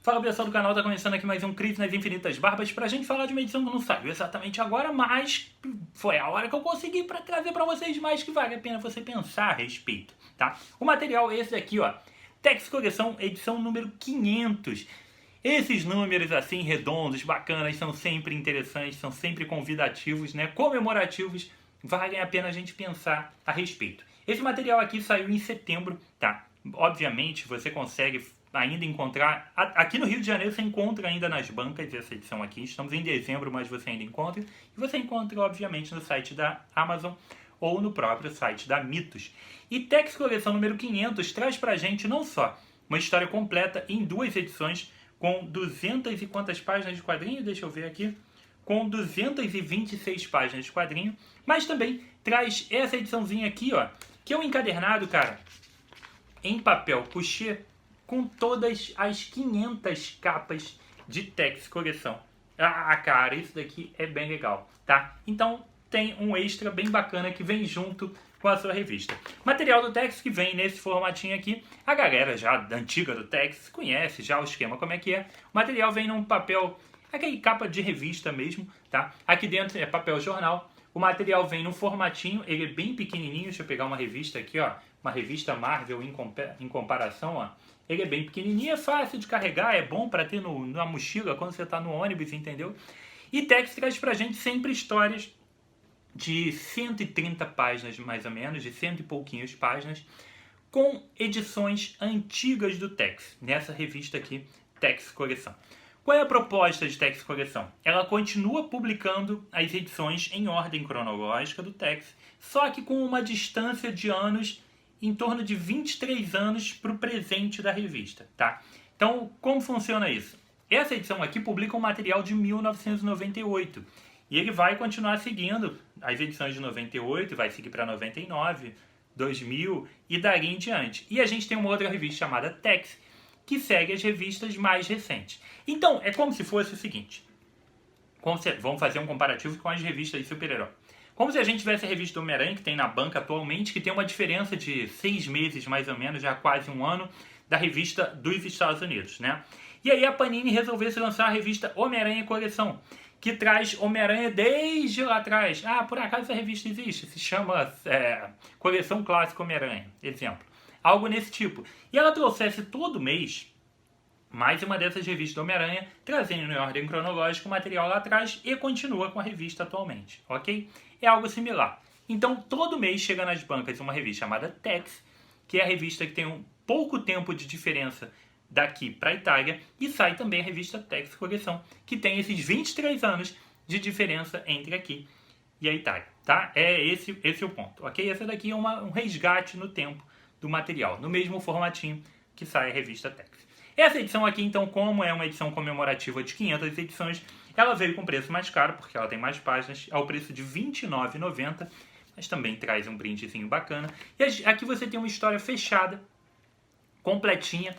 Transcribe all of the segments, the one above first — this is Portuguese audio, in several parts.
Fala pessoal do canal, tá começando aqui mais um Crise nas Infinitas Barbas pra gente falar de uma edição que não saiu exatamente agora, mas foi a hora que eu consegui pra trazer pra vocês mais que vale a pena você pensar a respeito, tá? O material é esse daqui, ó, Tex Coleção, edição número 500. Esses números assim, redondos, bacanas, são sempre interessantes, são sempre convidativos, né, comemorativos, valem a pena a gente pensar a respeito. Esse material aqui saiu em setembro, tá? Obviamente você consegue ainda encontrar, aqui no Rio de Janeiro você encontra ainda nas bancas essa edição aqui, estamos em dezembro, mas você ainda encontra, e você encontra obviamente no site da Amazon ou no próprio site da Mitos. E Tex Coleção número 500 traz pra gente não só uma história completa em duas edições, com 200 e quantas páginas de quadrinho, deixa eu ver aqui, com 226 páginas de quadrinho, mas também traz essa ediçãozinha aqui, ó, que é um encadernado, cara, em papel couché, com todas as 500 capas de Tex Coleção. Ah, cara, isso daqui é bem legal, tá? Então tem um extra bem bacana que vem junto com a sua revista. Material do Tex que vem nesse formatinho aqui. A galera já antiga do Tex conhece já o esquema como é que é. O material vem num papel, aquele capa de revista mesmo, tá? Aqui dentro é papel jornal. O material vem num formatinho, ele é bem pequenininho. Deixa eu pegar uma revista aqui, ó. Uma revista Marvel em comparação, ó. Ele é bem pequenininho, é fácil de carregar, é bom para ter na mochila quando você está no ônibus, entendeu? E Tex traz pra gente sempre histórias de 130 páginas, mais ou menos, de cento e pouquinhos páginas, com edições antigas do Tex, nessa revista aqui, Tex Coleção. Qual é a proposta de Tex Coleção? Ela continua publicando as edições em ordem cronológica do Tex, só que com uma distância de anos em torno de 23 anos para o presente da revista, tá? Então, como funciona isso? Essa edição aqui publica um material de 1998 e ele vai continuar seguindo as edições de 98, vai seguir para 99, 2000 e dali em diante. E a gente tem uma outra revista chamada Tex, que segue as revistas mais recentes. Então, é como se fosse o seguinte, vamos fazer um comparativo com as revistas de super-herói. Como se a gente tivesse a revista do Homem-Aranha, que tem na banca atualmente, que tem uma diferença de 6 meses, mais ou menos, já quase um ano, da revista dos Estados Unidos, né? E aí a Panini resolveu lançar a revista Homem-Aranha Coleção, que traz Homem-Aranha desde lá atrás. Ah, por acaso essa revista existe? Se chama Coleção Clássica Homem-Aranha, exemplo. Algo nesse tipo. E ela trouxesse todo mês mais uma dessas revistas do Homem-Aranha, trazendo em ordem cronológica o material lá atrás e continua com a revista atualmente, ok? É algo similar. Então, todo mês chega nas bancas uma revista chamada Tex, que é a revista que tem um pouco tempo de diferença daqui para a Itália, e sai também a revista Tex Coleção, que tem esses 23 anos de diferença entre aqui e a Itália, tá? Esse é o ponto, ok? Essa daqui é um resgate no tempo do material, no mesmo formatinho que sai a revista Tex. Essa edição aqui, então, como é uma edição comemorativa de 500 edições, ela veio com preço mais caro, porque ela tem mais páginas, ao preço de R$ 29,90, mas também traz um brindezinho bacana. E aqui você tem uma história fechada, completinha,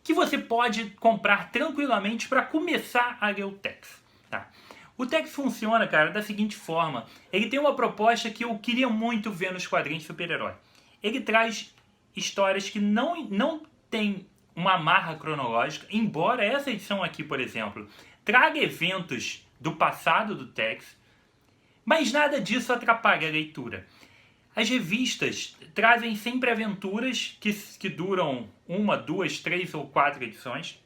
que você pode comprar tranquilamente para começar a ler o Tex, tá? O Tex funciona, cara, da seguinte forma. Ele tem uma proposta que eu queria muito ver nos quadrinhos de super-herói. Ele traz histórias que não tem uma amarra cronológica, embora essa edição aqui, por exemplo, traga eventos do passado do Tex, mas nada disso atrapalha a leitura. As revistas trazem sempre aventuras que duram 1, 2, 3 ou 4 edições,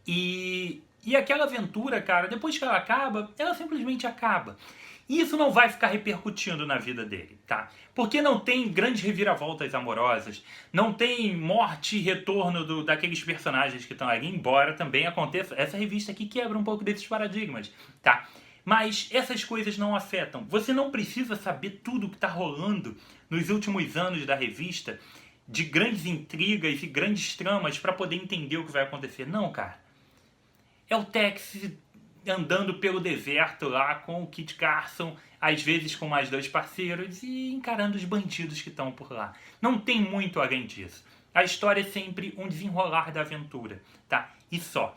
e aquela aventura, cara, depois que ela acaba, ela simplesmente acaba. E isso não vai ficar repercutindo na vida dele, tá? Porque não tem grandes reviravoltas amorosas, não tem morte e retorno daqueles personagens que estão ali, embora também aconteça. Essa revista aqui quebra um pouco desses paradigmas, tá? Mas essas coisas não afetam. Você não precisa saber tudo o que está rolando nos últimos anos da revista, de grandes intrigas e grandes tramas para poder entender o que vai acontecer. Não, cara. É o Tex andando pelo deserto lá com o Kit Carson, às vezes com mais 2 parceiros e encarando os bandidos que estão por lá. Não tem muito além disso. A história é sempre um desenrolar da aventura, tá? E só.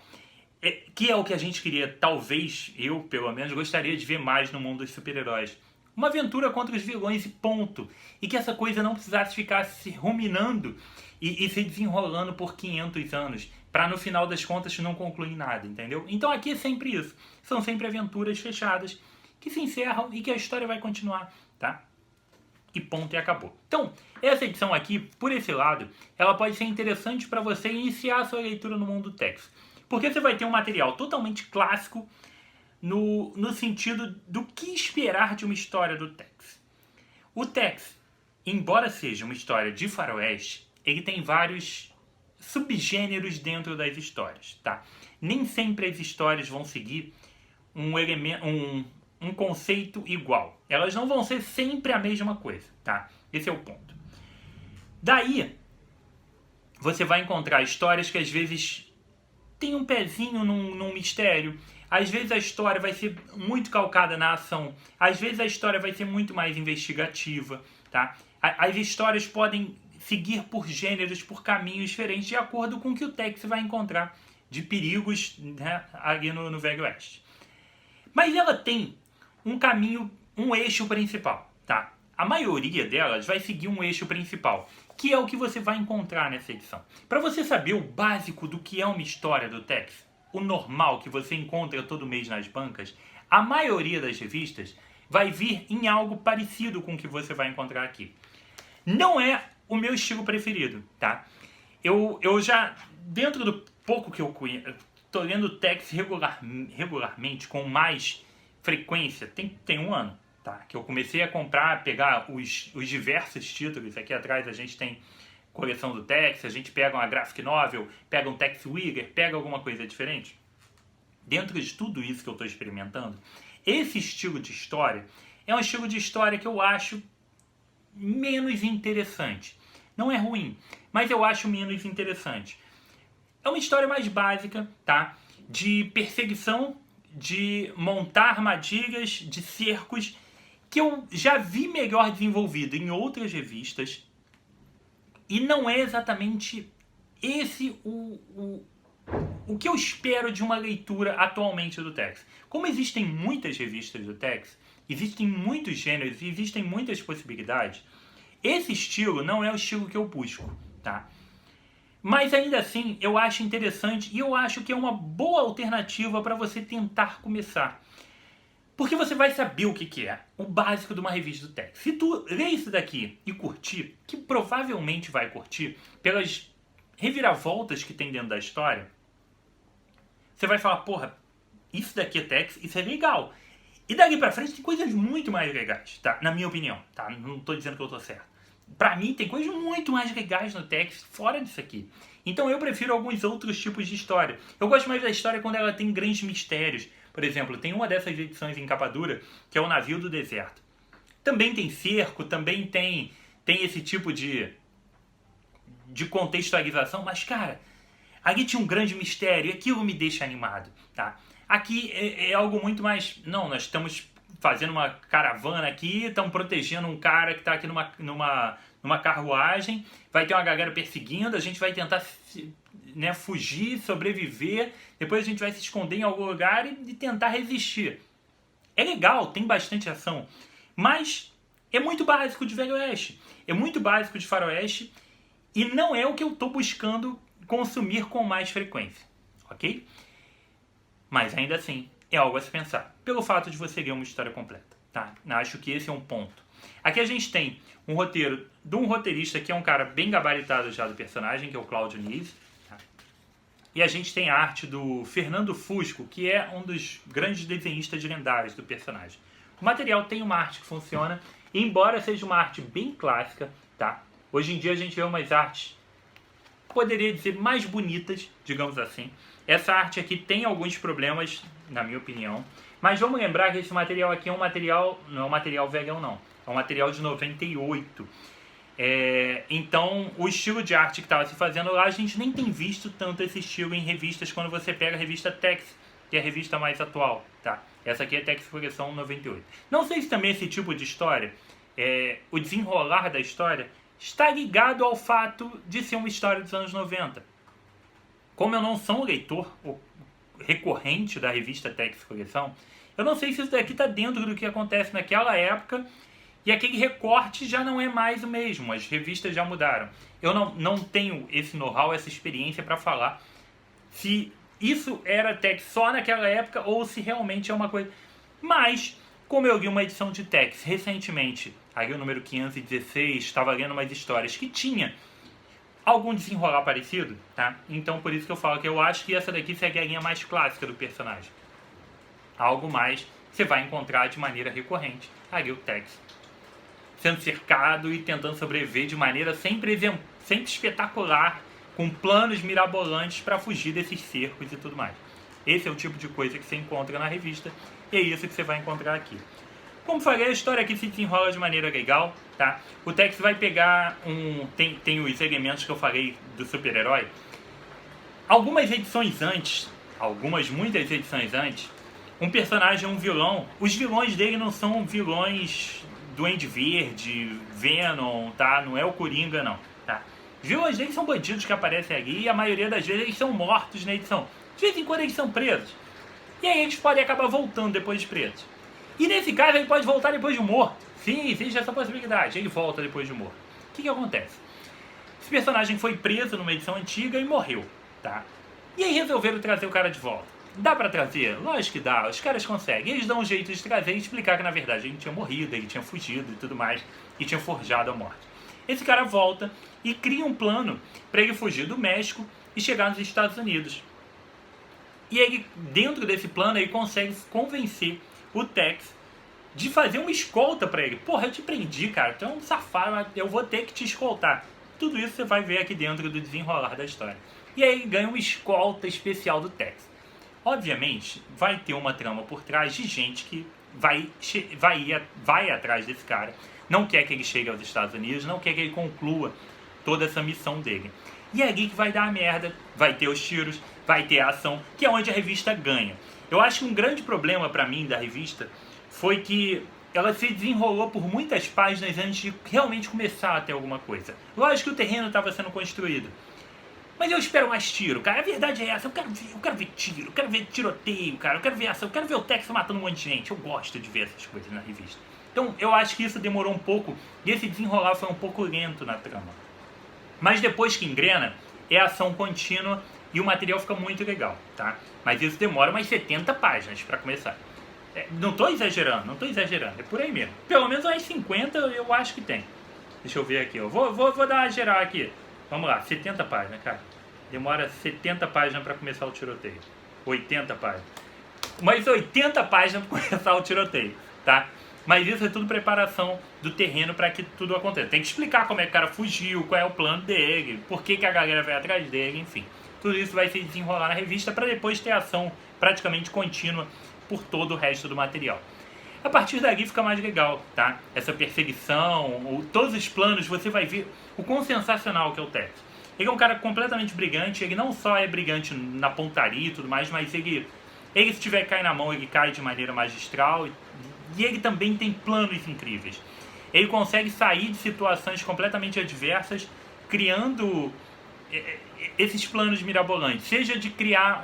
Que é o que a gente queria, talvez, eu pelo menos, gostaria de ver mais no mundo dos super-heróis. Uma aventura contra os vilões e ponto. E que essa coisa não precisasse ficar se ruminando e se desenrolando por 500 anos. para no final das contas não concluir nada, entendeu? Então aqui é sempre isso. São sempre aventuras fechadas que se encerram e que a história vai continuar, tá? E ponto, e acabou. Então, essa edição aqui, por esse lado, ela pode ser interessante para você iniciar a sua leitura no mundo do Tex. Porque você vai ter um material totalmente clássico no sentido do que esperar de uma história do Tex. O Tex, embora seja uma história de faroeste, ele tem vários subgêneros dentro das histórias, tá? Nem sempre as histórias vão seguir um conceito igual. Elas não vão ser sempre a mesma coisa, tá? Esse é o ponto. Daí, você vai encontrar histórias que às vezes tem um pezinho num mistério. Às vezes a história vai ser muito calcada na ação. Às vezes a história vai ser muito mais investigativa, tá? As histórias podem seguir por gêneros, por caminhos diferentes, de acordo com o que o Tex vai encontrar de perigos, né, ali no Velho Oeste. Mas ela tem um caminho, um eixo principal, tá? A maioria delas vai seguir um eixo principal, que é o que você vai encontrar nessa edição. Para você saber o básico do que é uma história do Tex, o normal que você encontra todo mês nas bancas, a maioria das revistas vai vir em algo parecido com o que você vai encontrar aqui. Não é o meu estilo preferido, tá? Eu já, dentro do pouco que eu conheço, tô lendo o Tex regularmente, com mais frequência, tem um ano, tá? Que eu comecei a comprar, pegar os diversos títulos. Aqui atrás a gente tem coleção do Tex, a gente pega uma graphic novel, pega um Tex Wigger, pega alguma coisa diferente. Dentro de tudo isso que eu estou experimentando, esse estilo de história é um estilo de história que eu acho menos interessante. Não é ruim, mas eu acho menos interessante. É uma história mais básica, tá? De perseguição, de montar armadilhas, de cercos, que eu já vi melhor desenvolvido em outras revistas. E não é exatamente esse o que eu espero de uma leitura atualmente do Tex. Como existem muitas revistas do Tex, existem muitos gêneros e existem muitas possibilidades, esse estilo não é o estilo que eu busco, tá? Mas ainda assim, eu acho interessante e eu acho que é uma boa alternativa para você tentar começar. Porque você vai saber o que é o básico de uma revista do Tex. Se tu ler isso daqui e curtir, que provavelmente vai curtir, pelas reviravoltas que tem dentro da história, você vai falar, porra, isso daqui é Tex, isso é legal. E dali pra frente tem coisas muito mais legais, tá? Na minha opinião, tá? Não tô dizendo que eu tô certo. Pra mim tem coisas muito mais legais no Tex fora disso aqui. Então eu prefiro alguns outros tipos de história. Eu gosto mais da história quando ela tem grandes mistérios. Por exemplo, tem uma dessas edições em capa dura, que é o Navio do Deserto. Também tem cerco, também tem esse tipo de contextualização, mas cara, ali tinha um grande mistério e aquilo me deixa animado, tá? Aqui é algo muito mais... Não, nós estamos fazendo uma caravana aqui, estamos protegendo um cara que está aqui numa carruagem, vai ter uma galera perseguindo, a gente vai tentar, né, fugir, sobreviver, depois a gente vai se esconder em algum lugar e tentar resistir. É legal, tem bastante ação, mas é muito básico de Velho Oeste, é muito básico de Faroeste e não é o que eu estou buscando consumir com mais frequência, ok? Mas ainda assim, é algo a se pensar, pelo fato de você ler uma história completa, tá? Acho que esse é um ponto. Aqui a gente tem um roteiro de um roteirista que é um cara bem gabaritado já do personagem, que é o Claudio Nise, tá? E a gente tem a arte do Fernando Fusco, que é um dos grandes desenhistas lendários do personagem. O material tem uma arte que funciona, e embora seja uma arte bem clássica, tá? Hoje em dia a gente vê umas artes, poderia dizer, mais bonitas, digamos assim. Essa arte aqui tem alguns problemas, na minha opinião. Mas vamos lembrar que esse material aqui é um material, não é um material velhão não. É um material de 98. Então, o estilo de arte que estava se fazendo lá, a gente nem tem visto tanto esse estilo em revistas quando você pega a revista Tex, que é a revista mais atual, tá? Essa aqui é Tex Coleção 98. Não sei se também esse tipo de história, o desenrolar da história, está ligado ao fato de ser uma história dos anos 90. Como eu não sou um leitor recorrente da revista Tex Coleção, eu não sei se isso daqui está dentro do que acontece naquela época e aquele recorte já não é mais o mesmo, as revistas já mudaram. Eu não tenho esse know-how, essa experiência para falar se isso era Tex só naquela época ou se realmente é uma coisa. Mas, como eu li uma edição de Tex recentemente, ali o número 516, estava lendo umas histórias que tinha algum desenrolar parecido, tá? Então por isso que eu falo que eu acho que essa daqui segue a linha mais clássica do personagem. Algo mais você vai encontrar de maneira recorrente ali o Tex sendo cercado e tentando sobreviver de maneira sempre espetacular, com planos mirabolantes para fugir desses cercos e tudo mais. Esse é o tipo de coisa que você encontra na revista e é isso que você vai encontrar aqui. Como falei, a história aqui se desenrola de maneira legal, tá? O Tex vai pegar tem os elementos que eu falei do super-herói. Algumas edições antes, muitas edições antes, um personagem, um vilão, os vilões dele não são vilões Duende Verde, Venom, tá? Não é o Coringa, não, tá? Os vilões dele são bandidos que aparecem ali e a maioria das vezes eles são mortos na edição. De vez em quando eles são presos. E aí eles podem acabar voltando depois de presos. E nesse caso ele pode voltar depois de morto. Sim, existe essa possibilidade. Ele volta depois de morto. O que acontece? Esse personagem foi preso numa edição antiga e morreu, tá? E aí resolveram trazer o cara de volta. Dá pra trazer? Lógico que dá. Os caras conseguem. Eles dão um jeito de trazer e explicar que na verdade ele tinha morrido, ele tinha fugido e tudo mais. E tinha forjado a morte. Esse cara volta e cria um plano para ele fugir do México e chegar nos Estados Unidos. E ele, dentro desse plano, ele consegue convencer o Tex de fazer uma escolta pra ele. Porra, eu te prendi, cara. Tu é um safado, eu vou ter que te escoltar. Tudo isso você vai ver aqui dentro do desenrolar da história. E aí ele ganha uma escolta especial do Tex. Obviamente, vai ter uma trama por trás de gente que vai atrás desse cara. Não quer que ele chegue aos Estados Unidos, não quer que ele conclua toda essa missão dele. E é ali que vai dar a merda, vai ter os tiros, vai ter a ação, que é onde a revista ganha. Eu acho que um grande problema pra mim da revista foi que ela se desenrolou por muitas páginas antes de realmente começar a ter alguma coisa. Lógico que o terreno estava sendo construído. Mas eu espero mais tiro, cara. A verdade é essa. Eu quero ver tiro, eu quero ver tiroteio, cara. Eu quero ver ação, eu quero ver o Tex matando um monte de gente. Eu gosto de ver essas coisas na revista. Então eu acho que isso demorou um pouco e esse desenrolar foi um pouco lento na trama. Mas depois que engrena, é ação contínua e o material fica muito legal, tá? Mas isso demora umas 70 páginas para começar. Não tô exagerando, é por aí mesmo. Pelo menos umas 50 eu acho que tem. Deixa eu ver aqui, eu vou dar uma geral aqui. Vamos lá, 70 páginas, cara. Demora 70 páginas para começar o tiroteio. 80 páginas. Mas 80 páginas para começar o tiroteio, tá? Mas isso é tudo preparação do terreno para que tudo aconteça. Tem que explicar como é que o cara fugiu, qual é o plano dele, por que a galera vai atrás dele, enfim. Tudo isso vai se desenrolar na revista para depois ter ação praticamente contínua por todo o resto do material. A partir dali fica mais legal, tá? Essa perseguição, todos os planos, você vai ver o quão sensacional que é o Tex. Ele é um cara completamente brigante, ele não só é brigante na pontaria e tudo mais, mas ele se tiver que cair na mão, ele cai de maneira magistral. E ele também tem planos incríveis. Ele consegue sair de situações completamente adversas, criando esses planos mirabolantes. Seja de criar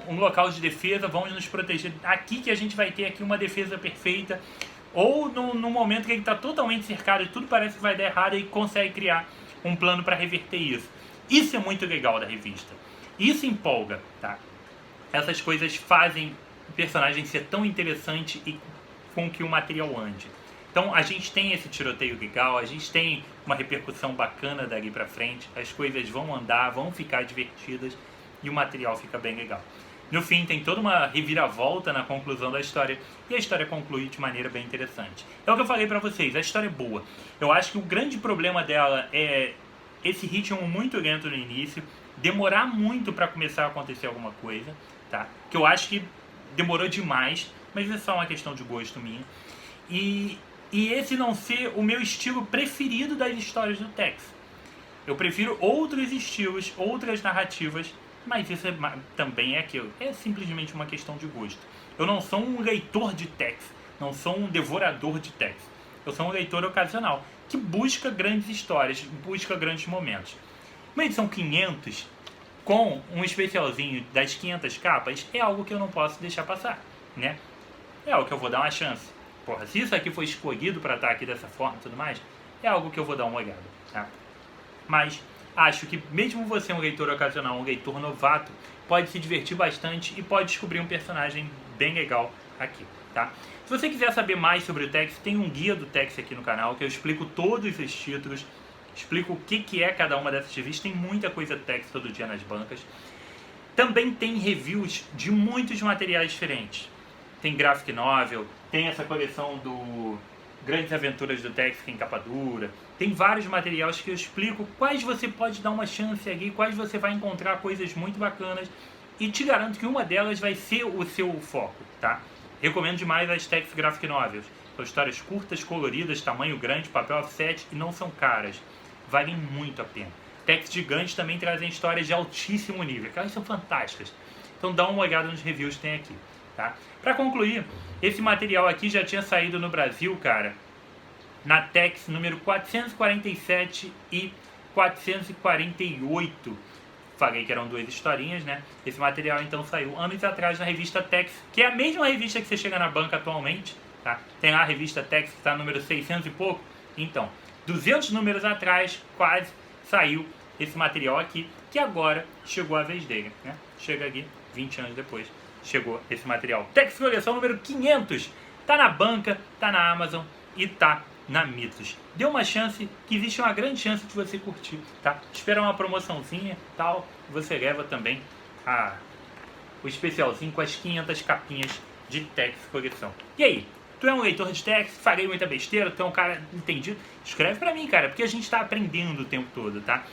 um local de defesa, vamos nos proteger. Aqui que a gente vai ter aqui uma defesa perfeita. Ou no momento que ele está totalmente cercado e tudo parece que vai dar errado, ele consegue criar um plano para reverter isso. Isso é muito legal da revista. Isso empolga, tá? Essas coisas fazem o personagem ser tão interessante e com que o material ande. Então a gente tem esse tiroteio legal, a gente tem uma repercussão bacana dali pra frente, as coisas vão andar, vão ficar divertidas e o material fica bem legal. No fim tem toda uma reviravolta na conclusão da história e a história conclui de maneira bem interessante. É o que eu falei pra vocês, a história é boa. Eu acho que o grande problema dela é esse ritmo muito lento no início, demorar muito pra começar a acontecer alguma coisa, tá? Que eu acho que demorou demais, mas isso é só uma questão de gosto minha. E esse não ser o meu estilo preferido das histórias do Tex. Eu prefiro outros estilos, outras narrativas, mas isso também é aquilo. É simplesmente uma questão de gosto. Eu não sou um leitor de Tex, não sou um devorador de Tex. Eu sou um leitor ocasional, que busca grandes histórias, busca grandes momentos. Uma edição 500, com um especialzinho das 500 capas, é algo que eu não posso deixar passar, né? É algo que eu vou dar uma chance. Porra, se isso aqui foi escolhido para estar aqui dessa forma e tudo mais, é algo que eu vou dar uma olhada, tá? Mas acho que mesmo você um leitor ocasional, um leitor novato, pode se divertir bastante e pode descobrir um personagem bem legal aqui, tá? Se você quiser saber mais sobre o Tex, tem um guia do Tex aqui no canal, que eu explico todos os títulos, explico o que é cada uma dessas revistas, tem muita coisa Tex todo dia nas bancas. Também tem reviews de muitos materiais diferentes. Tem graphic novel, tem essa coleção do Grandes Aventuras do Tex em capa dura. Tem vários materiais que eu explico quais você pode dar uma chance ali, quais você vai encontrar coisas muito bacanas. E te garanto que uma delas vai ser o seu foco, tá? Recomendo demais as Tex Graphic Novels. São histórias curtas, coloridas, tamanho grande, papel offset e não são caras. Valem muito a pena. Tex gigantes também trazem histórias de altíssimo nível, elas são fantásticas. Então dá uma olhada nos reviews que tem aqui, tá? Para concluir, esse material aqui já tinha saído no Brasil, cara, na Tex número 447 e 448. Falei que eram duas historinhas, né? Esse material então saiu anos atrás na revista Tex, que é a mesma revista que você chega na banca atualmente, tá? Tem lá a revista Tex que está no número 600 e pouco. Então, 200 números atrás, quase, saiu esse material aqui, que agora chegou a vez dele, né? Chega aqui, 20 anos depois, chegou esse material. Tex Coleção número 500, tá na banca, tá na Amazon e tá na Mitos. Dê uma chance, que existe uma grande chance de você curtir, tá? Espera uma promoçãozinha, tal, você leva também o especialzinho com as 500 capinhas de Tex Coleção. E aí? Tu é um leitor de Tex? Falei muita besteira? Tu é um cara entendido? Escreve pra mim, cara, porque a gente tá aprendendo o tempo todo, tá?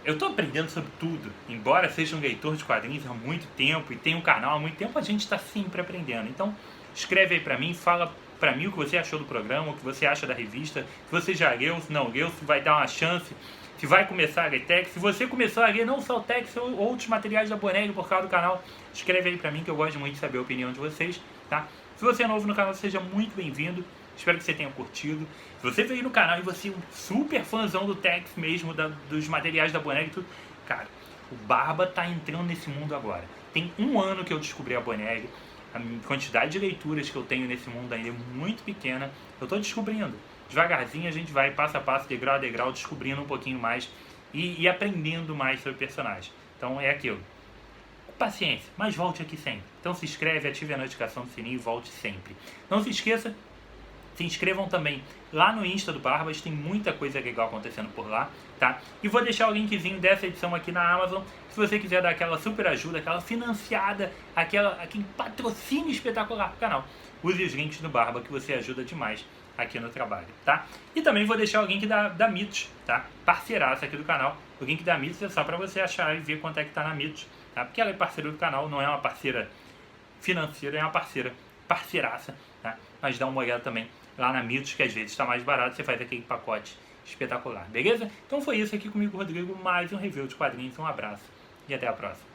Eu tô aprendendo sobre tudo. Embora seja um leitor de quadrinhos há muito tempo e tenha um canal há muito tempo, a gente tá sempre aprendendo. Então, escreve aí pra mim, fala pra mim o que você achou do programa, o que você acha da revista, se você já leu, se não leu, se vai dar uma chance, se vai começar a ler Tex, se você começou a ler não só o Tex, ou outros materiais da Bonelli por causa do canal, escreve aí pra mim que eu gosto muito de saber a opinião de vocês, tá? Se você é novo no canal, seja muito bem-vindo. Espero que você tenha curtido. Se você veio no canal e você é um super fãzão do Tex mesmo, dos materiais da Bonelli e tudo, cara, o Barba tá entrando nesse mundo agora. Tem um ano que eu descobri a Bonelli. A quantidade de leituras que eu tenho nesse mundo ainda é muito pequena. Eu tô descobrindo. Devagarzinho a gente vai, passo a passo, degrau a degrau, descobrindo um pouquinho mais e aprendendo mais sobre o personagem. Então é aquilo. Paciência, mas volte aqui sempre. Então se inscreve, ative a notificação do sininho e volte sempre. Não se esqueça, se inscrevam também lá no Insta do Barbas, tem muita coisa legal acontecendo por lá, tá? E vou deixar o linkzinho dessa edição aqui na Amazon, se você quiser dar aquela super ajuda, aquela financiada, aquele patrocínio espetacular pro canal. Use os links do Barba que você ajuda demais aqui no trabalho, tá? E também vou deixar o link da Mitos, tá? Parceiraça aqui do canal. O link da Mitos é só para você achar e ver quanto é que tá na Mitos, tá? Porque ela é parceira do canal, não é uma parceira financeira, é uma parceiraça, tá? Mas dá uma olhada também lá na Mitos, que às vezes está mais barato, você faz aquele pacote espetacular, beleza? Então foi isso aqui comigo, Rodrigo, mais um review de quadrinhos, um abraço e até a próxima.